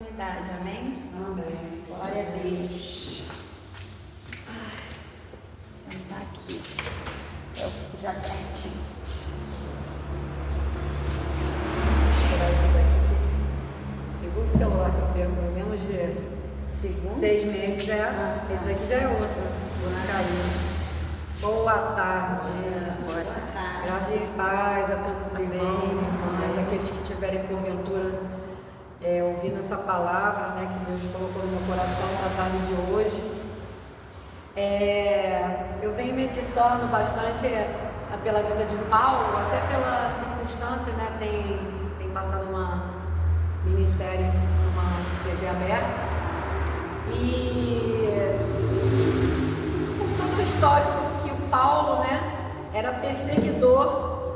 Verdade, amém? Amém. Glória a Deus. Sentar aqui. Eu fico já pertinho. Tirar isso daqui que segura o celular que eu perco pelo menos de Segundo? 6 meses já. Esse daqui já é outro. Vou na carinha. Boa tarde. Boa tarde. Graça e paz a todos os irmãos, irmãs, aqueles que tiverem porventura ouvindo essa palavra, né, que Deus colocou no meu coração na tarde de hoje. Eu venho meditando bastante pela vida de Paulo, até pela circunstância, né, tem passado uma minissérie numa TV aberta, e por todo o histórico que o Paulo, né, era perseguidor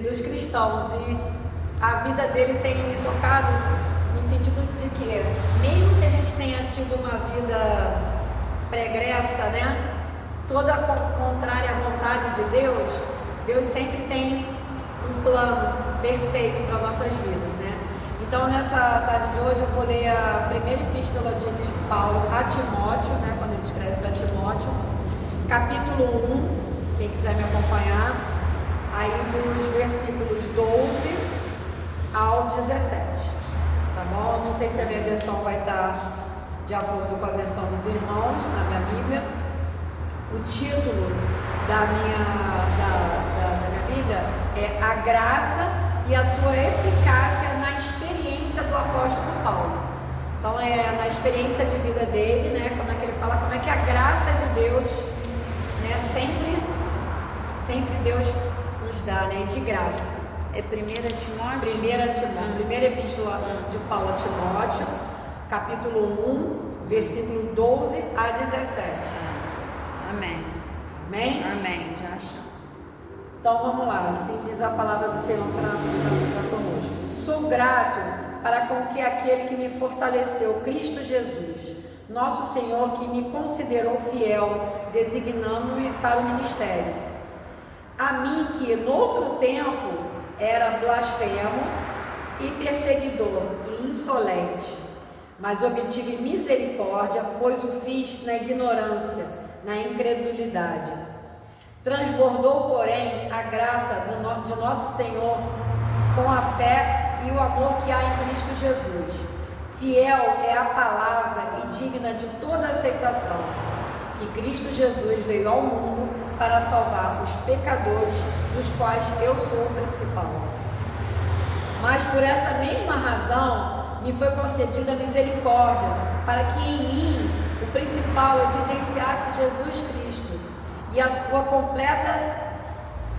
dos cristãos, e a vida dele tem me tocado no sentido de que, mesmo que a gente tenha tido uma vida pregressa, né, toda contrária à vontade de Deus, Deus sempre tem um plano perfeito para nossas vidas, né? Então, nessa tarde de hoje, eu vou ler a primeira epístola de Paulo a Timóteo, né, quando ele escreve para Timóteo, capítulo 1, quem quiser me acompanhar, aí dos versículos 12 ao 17, tá bom? Não sei se a minha versão vai estar de acordo com a versão dos irmãos na minha Bíblia. O título da minha Bíblia é A Graça e a Sua Eficácia na Experiência do Apóstolo Paulo. Então é na experiência de vida dele, né? Como é que ele fala, como é que a graça de Deus, né? Sempre Deus nos dá, né? De graça. É 1 Timóteo? Primeira epístola de Paulo a Timóteo, capítulo 1, versículo 12 a 17. Amém. Amém? Amém, já achamos. Então vamos lá, assim diz a palavra do Senhor para conosco. Sou grato para com que aquele que me fortaleceu, Cristo Jesus, nosso Senhor, que me considerou fiel, designando-me para o ministério. A mim que, noutro tempo, era blasfemo e perseguidor e insolente, mas obtive misericórdia, pois o fiz na ignorância, na incredulidade. Transbordou, porém, a graça de nosso Senhor com a fé e o amor que há em Cristo Jesus. Fiel é a palavra e digna de toda aceitação, que Cristo Jesus veio ao mundo para salvar os pecadores, dos quais eu sou o principal. Mas por essa mesma razão me foi concedida misericórdia, para que em mim o principal evidenciasse Jesus Cristo e a sua completa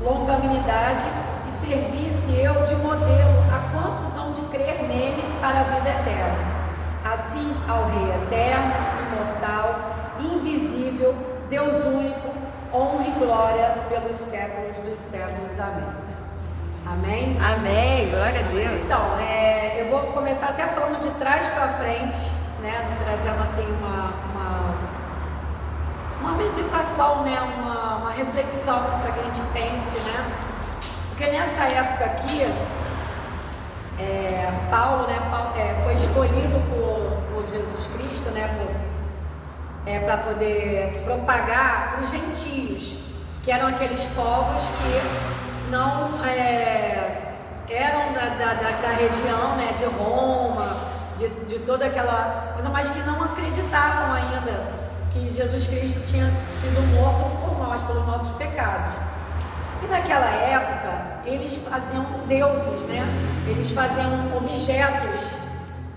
longanimidade, e servisse eu de modelo a quantos hão de crer nele para a vida eterna. Assim, ao Rei eterno, imortal, invisível, Deus único, honra e glória pelos séculos dos séculos. Amém. Amém? Amém, glória a Deus. Então, eu vou começar até falando de trás para frente, né? Trazendo assim uma meditação, né? Uma reflexão para que a gente pense, né? Porque nessa época aqui, Paulo, né? Foi escolhido por Jesus Cristo, né? Para poder propagar os gentios, que eram aqueles povos que não eram da região, né, de Roma, de toda aquela coisa, mas que não acreditavam ainda que Jesus Cristo tinha sido morto por nós, pelos nossos pecados. E naquela época, eles faziam deuses, né? Eles faziam objetos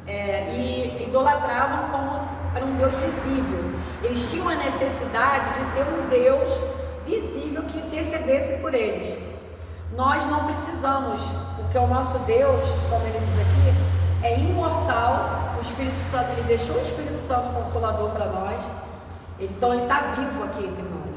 e idolatravam como se era um Deus visível. Eles tinham a necessidade de ter um Deus visível que intercedesse por eles. Nós não precisamos, porque o nosso Deus, como ele diz aqui, é imortal. O Espírito Santo, ele deixou o Espírito Santo Consolador para nós. Então ele está vivo aqui entre nós.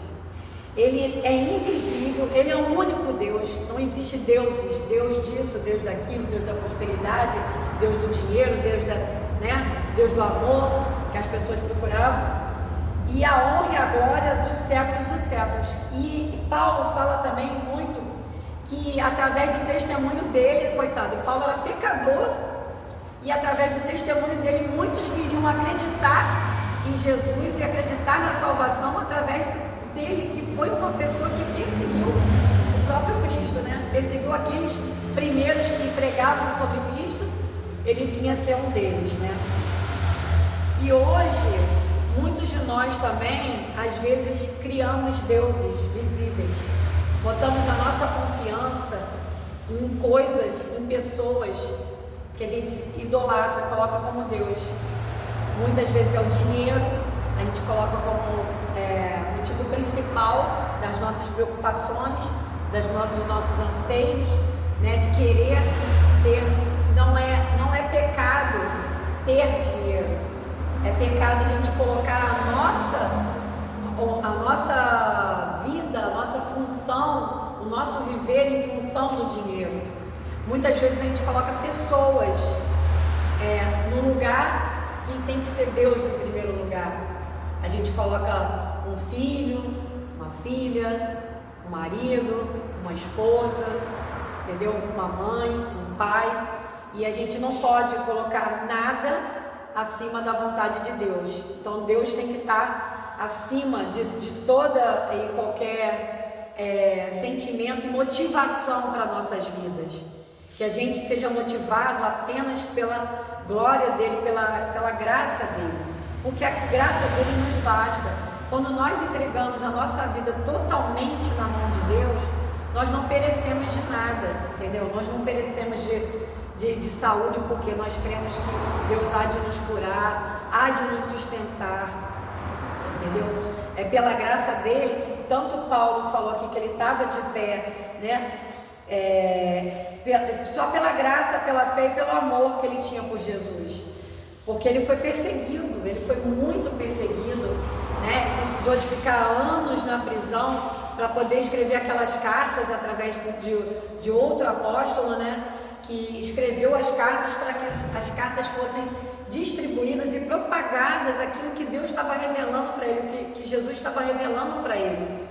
Ele é invisível, ele é o único Deus. Não existe deuses, Deus disso, Deus daquilo, Deus da prosperidade, Deus do dinheiro, Deus do amor, que as pessoas procuravam. E a honra e a glória dos séculos dos séculos. E Paulo fala também muito que através do testemunho dele, coitado, Paulo era pecador, e através do testemunho dele muitos viriam acreditar em Jesus e acreditar na salvação através dele, que foi uma pessoa que perseguiu o próprio Cristo, né? Perseguiu aqueles primeiros que pregavam sobre Cristo, ele vinha a ser um deles, né? E hoje, muitos de nós também, às vezes, criamos deuses visíveis, botamos a nossa confiança em coisas, em pessoas que a gente idolatra, coloca como Deus. Muitas vezes é o dinheiro, a gente coloca como motivo principal das nossas preocupações, dos nossos anseios, né, de querer ter. Não é pecado ter dinheiro, é pecado a gente colocar a nossa vida, a nossa função, o nosso viver em função do dinheiro. Muitas vezes a gente coloca pessoas no lugar que tem que ser Deus em primeiro lugar. A gente coloca um filho, uma filha, um marido, uma esposa, entendeu? Uma mãe, um pai, e a gente não pode colocar nada acima da vontade de Deus. Então Deus tem que estar acima de toda e qualquer sentimento e motivação para nossas vidas. Que a gente seja motivado apenas pela glória dele, pela graça dele, porque a graça dele nos basta. Quando nós entregamos a nossa vida totalmente na mão de Deus, nós não perecemos de nada, entendeu? Nós não perecemos de saúde, porque nós cremos que Deus há de nos curar, há de nos sustentar, entendeu? É pela graça dele que tanto Paulo falou aqui que ele estava de pé, né? Só pela graça, pela fé e pelo amor que ele tinha por Jesus, porque ele foi perseguido, ele foi muito perseguido, né? Precisou de ficar anos na prisão para poder escrever aquelas cartas através de outro apóstolo, né? Que escreveu as cartas para que as cartas fossem distribuídas e propagadas aquilo que Deus estava revelando para ele, que Jesus estava revelando para ele,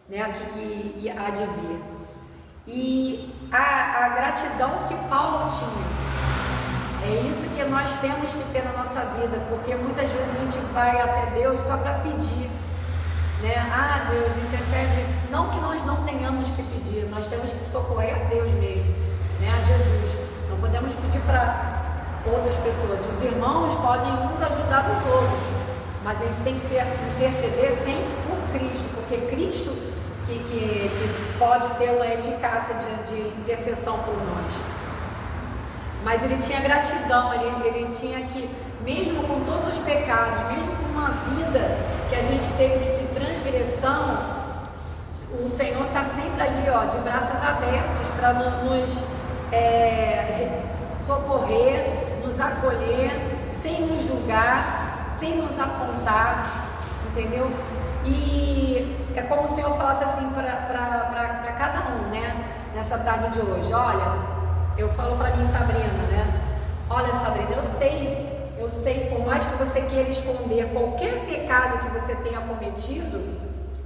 né? Que há de vir. E a gratidão que Paulo tinha, é isso que nós temos que ter na nossa vida, porque muitas vezes a gente vai até Deus só para pedir, né? Ah, Deus, intercede. Não que nós não tenhamos que pedir, nós temos que socorrer a Deus mesmo, né? A Jesus. Não podemos pedir para outras pessoas. Os irmãos podem uns ajudar os outros, mas a gente tem que interceder sempre por Cristo, porque Cristo que pode ter uma eficácia de intercessão por nós. Mas ele tinha gratidão, ele tinha que, mesmo com todos os pecados, mesmo com uma vida que a gente teve de transgressão, o Senhor está sempre ali, ó, de braços abertos para nos socorrer, nos acolher, sem nos julgar, sem nos apontar, entendeu? E é como o Senhor falasse assim para cada um, né? Nessa tarde de hoje. Olha, eu falo para mim, Sabrina, né? Olha, Sabrina, eu sei, por mais que você queira esconder qualquer pecado que você tenha cometido,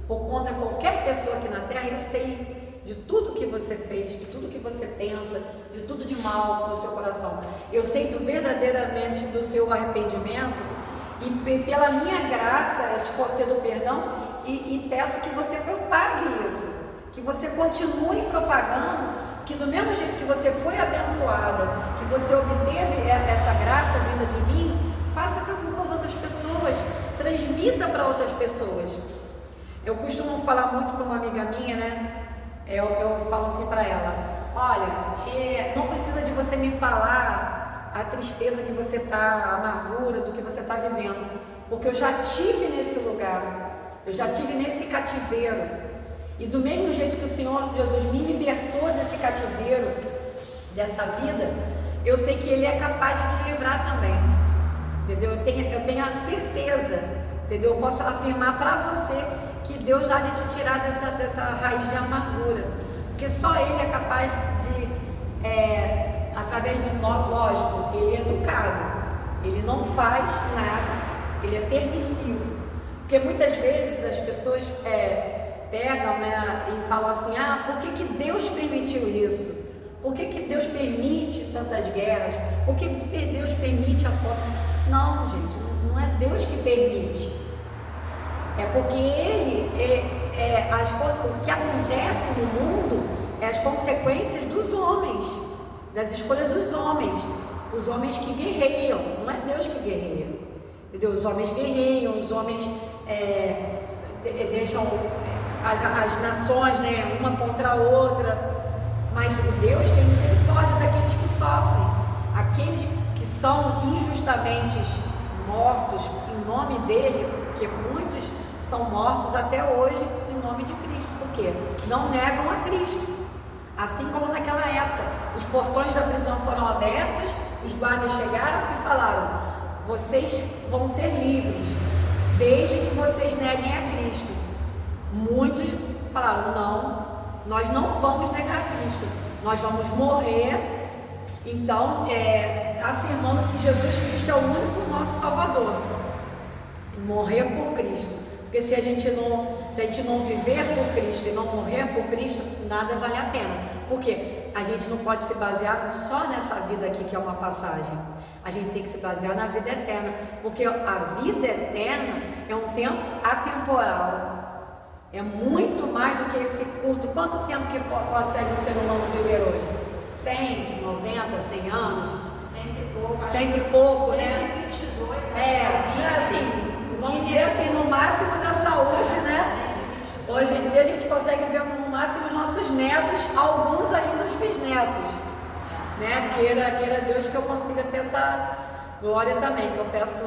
por conta de qualquer pessoa aqui na terra, eu sei de tudo que você fez, de tudo que você pensa, de tudo de mal no seu coração. Eu sei verdadeiramente do seu arrependimento. E pela minha graça eu te concedo o perdão e peço que você propague isso, que você continue propagando, que do mesmo jeito que você foi abençoada, que você obteve essa graça vinda de mim, faça com as outras pessoas, transmita para outras pessoas. Eu costumo falar muito para uma amiga minha, né? Eu falo assim para ela: olha, não precisa de você me falar a tristeza que você está, a amargura do que você está vivendo, porque eu já tive nesse lugar, eu já tive nesse cativeiro, e do mesmo jeito que o Senhor Jesus me libertou desse cativeiro, dessa vida, eu sei que Ele é capaz de te livrar também, entendeu? Eu tenho a certeza, entendeu? Eu posso afirmar para você que Deus há de te tirar dessa raiz de amargura, porque só Ele é capaz de através de nós, lógico, ele é educado, ele não faz nada, ele é permissivo, porque muitas vezes as pessoas pegam, né, e falam assim: ah, por que Deus permitiu isso? Por que Deus permite tantas guerras? porque Deus permite a forma. Não, gente, não é Deus que permite. É porque o que acontece no mundo é as consequências dos homens, das escolhas dos homens. Os homens que guerreiam, não é Deus que guerreia. Entendeu? Os homens guerreiam, os homens deixam as nações, né, uma contra a outra. Mas Deus tem misericórdia daqueles que sofrem, aqueles que são injustamente mortos em nome dele, porque muitos são mortos até hoje em nome de Cristo, porque não negam a Cristo. Assim como naquela época, os portões da prisão foram abertos, os guardas chegaram e falaram: vocês vão ser livres, desde que vocês neguem a Cristo. Muitos falaram: não, nós não vamos negar a Cristo, nós vamos morrer. Então, afirmando que Jesus Cristo é o único nosso Salvador, morrer por Cristo, porque se a gente não viver por Cristo e não morrer por Cristo, nada vale a pena, porque a gente não pode se basear só nessa vida aqui que é uma passagem, a gente tem que se basear na vida eterna, porque a vida eterna é um tempo atemporal, é muito mais do que esse curto. Quanto tempo que consegue o ser humano viver hoje? 100, 90, 100 anos? 100 e pouco, né? 122, assim, vamos dizer assim, no máximo da saúde, né? Hoje em dia a gente consegue ver no máximo os nossos netos, alguns ainda os bisnetos, né? Queira Deus que eu consiga ter essa glória também, que eu peço.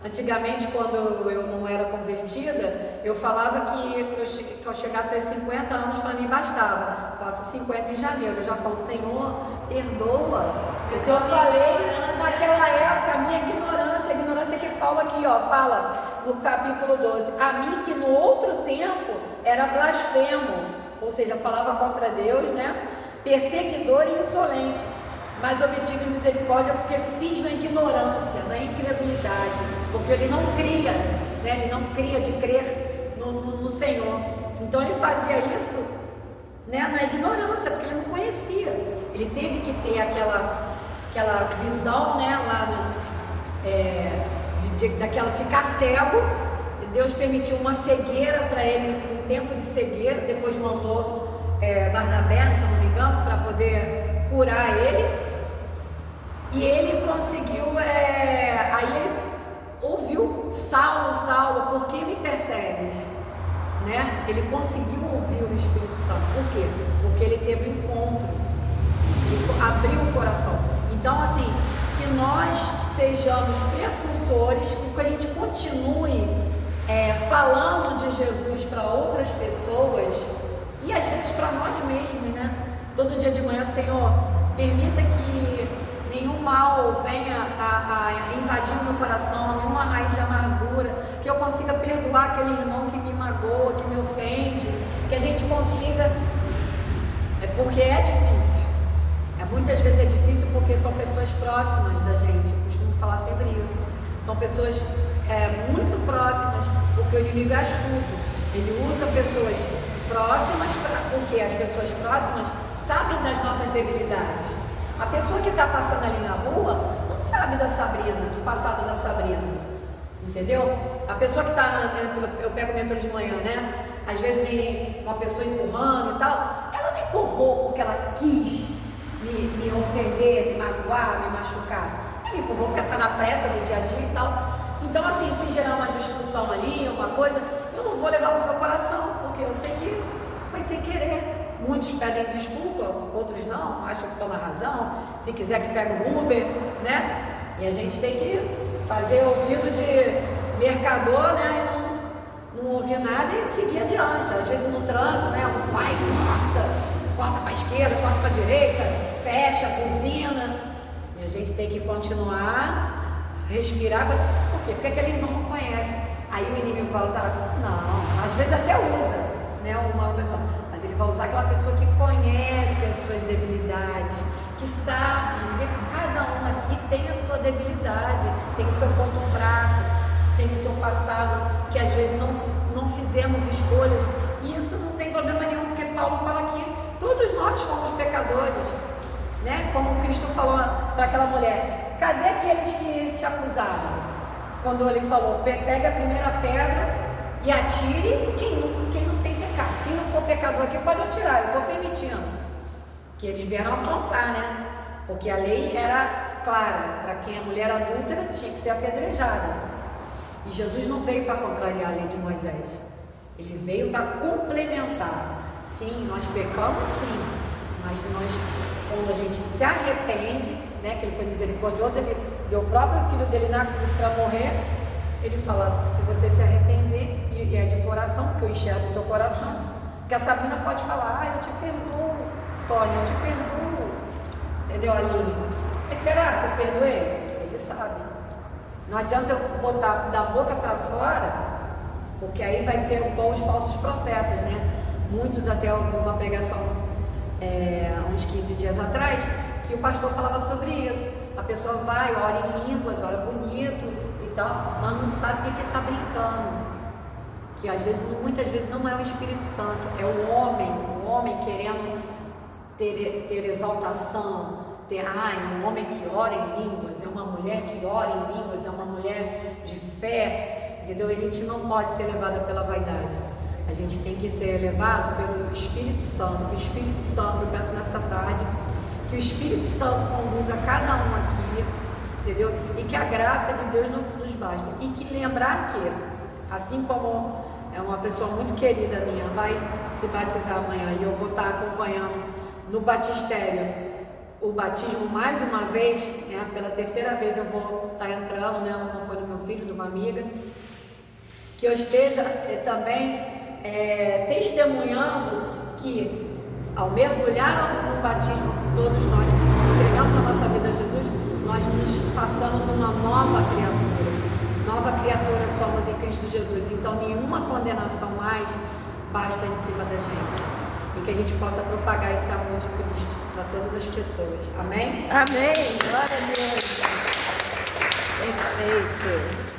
Antigamente, quando eu não era convertida, eu falava que eu chegasse aos 50 anos para mim bastava. Faço 50 em janeiro. Eu já falo: Senhor, perdoa o que eu falei naquela época, a minha ignorância. A ignorância que Paulo aqui fala no capítulo 12. A mim que no outro tempo era blasfemo, ou seja, falava contra Deus, né? Perseguidor e insolente. Mas obtive misericórdia porque fiz na ignorância, na incredulidade, porque ele não cria, né? Ele não cria de crer no Senhor. Então ele fazia isso, né, na ignorância, porque ele não conhecia. Ele teve que ter aquela visão, né, lá daquela ficar cego. Deus permitiu uma cegueira para ele, um tempo de cegueira. Depois mandou Barnabé, se eu não me engano, para poder curar ele. E ele conseguiu, aí ele ouviu: Saulo, Saulo, por que me persegues? Né? Ele conseguiu ouvir o Espírito Santo. Por quê? Porque ele teve um encontro, ele abriu o coração. Então, assim, que nós sejamos precursores, que a gente continue falando de Jesus para outras pessoas e às vezes para nós mesmos, né? Todo dia de manhã: Senhor, permita que nenhum mal venha a invadir o meu coração, nenhuma raiz de amargura, que eu consiga perdoar aquele irmão que me magoa, que me ofende, que a gente consiga, porque é difícil, muitas vezes é difícil porque são pessoas próximas da gente. Eu costumo falar sempre isso, são pessoas muito próximas, porque o inimigo é astuto, ele usa pessoas próximas, porque as pessoas próximas sabem das nossas debilidades. A pessoa que está passando ali na rua não sabe da Sabrina, do passado da Sabrina, entendeu? A pessoa que está, eu pego o metrô de manhã, né? Às vezes vem uma pessoa empurrando e tal, ela não empurrou porque ela quis me ofender, me magoar, me machucar. Ela empurrou porque está na pressa do dia a dia e tal. Então, assim, se gerar uma discussão ali, uma coisa, eu não vou levar para o meu coração, porque eu sei que foi sem querer. Muitos pedem desculpa, outros não, acham que estão na razão. Se quiser que pegue o Uber, né? E a gente tem que fazer ouvido de mercador, né? E não ouvir nada e seguir adiante. Às vezes no trânsito, né? Vai, corta para a esquerda, corta para a direita, fecha, buzina. E a gente tem que continuar, respirar. Por quê? Porque aquele irmão não conhece. Aí o inimigo vai usar? Não, às vezes até usa, né? Uma pessoa. Mas ele vai usar aquela pessoa que conhece as suas debilidades, que sabe, porque cada um aqui tem a sua debilidade, tem o seu ponto fraco, tem o seu passado, que às vezes não fizemos escolhas, e isso não tem problema nenhum, porque Paulo fala aqui, todos nós fomos pecadores, né? Como Cristo falou para aquela mulher: cadê aqueles que te acusaram? Quando ele falou, pegue a primeira pedra e atire quem não tem pecado. Quem não for pecador aqui pode atirar, eu estou permitindo. Que eles vieram afrontar, né? Porque a lei era clara, para quem é mulher adúltera tinha que ser apedrejada. E Jesus não veio para contrariar a lei de Moisés, ele veio para complementar. Sim, nós pecamos sim, mas quando a gente se arrepende, né, que ele foi misericordioso, ele deu o próprio filho dele na cruz para morrer. Ele fala, se você se arrepender, e é de coração, porque eu enxergo o teu coração, que a Sabrina pode falar, eu te perdoo, Tony, eu te perdoo, entendeu, Aline? Mas será que eu perdoei? Ele sabe. Não adianta eu botar da boca para fora, porque aí vai ser igual os falsos profetas, né? Muitos, até eu vi uma pregação uns 15 dias atrás, que o pastor falava sobre isso. A pessoa vai, ora em línguas, ora bonito e tal, mas não sabe o que está brincando. Que às vezes, muitas vezes não é o Espírito Santo, é o homem querendo ter exaltação, um homem que ora em línguas, é uma mulher que ora em línguas, é uma mulher de fé, entendeu? E a gente não pode ser levada pela vaidade, a gente tem que ser levado pelo Espírito Santo. Que o Espírito Santo, eu peço nessa tarde, que o Espírito Santo conduza cada um aqui, entendeu? E que a graça de Deus nos basta. E que lembrar que, assim como é uma pessoa muito querida minha, vai se batizar amanhã e eu vou estar acompanhando no batistério o batismo mais uma vez, né? Pela terceira vez eu vou estar entrando, né? Não foi do meu filho, de uma amiga, que eu esteja também testemunhando que ao mergulhar no batismo, todos nós que entregamos a nossa vida a Jesus, nós nos façamos uma nova criatura. Nova criatura somos em Cristo Jesus. Então nenhuma condenação mais basta em cima da gente. E que a gente possa propagar esse amor de Cristo para todas as pessoas. Amém? Amém. Glória a Deus. Perfeito.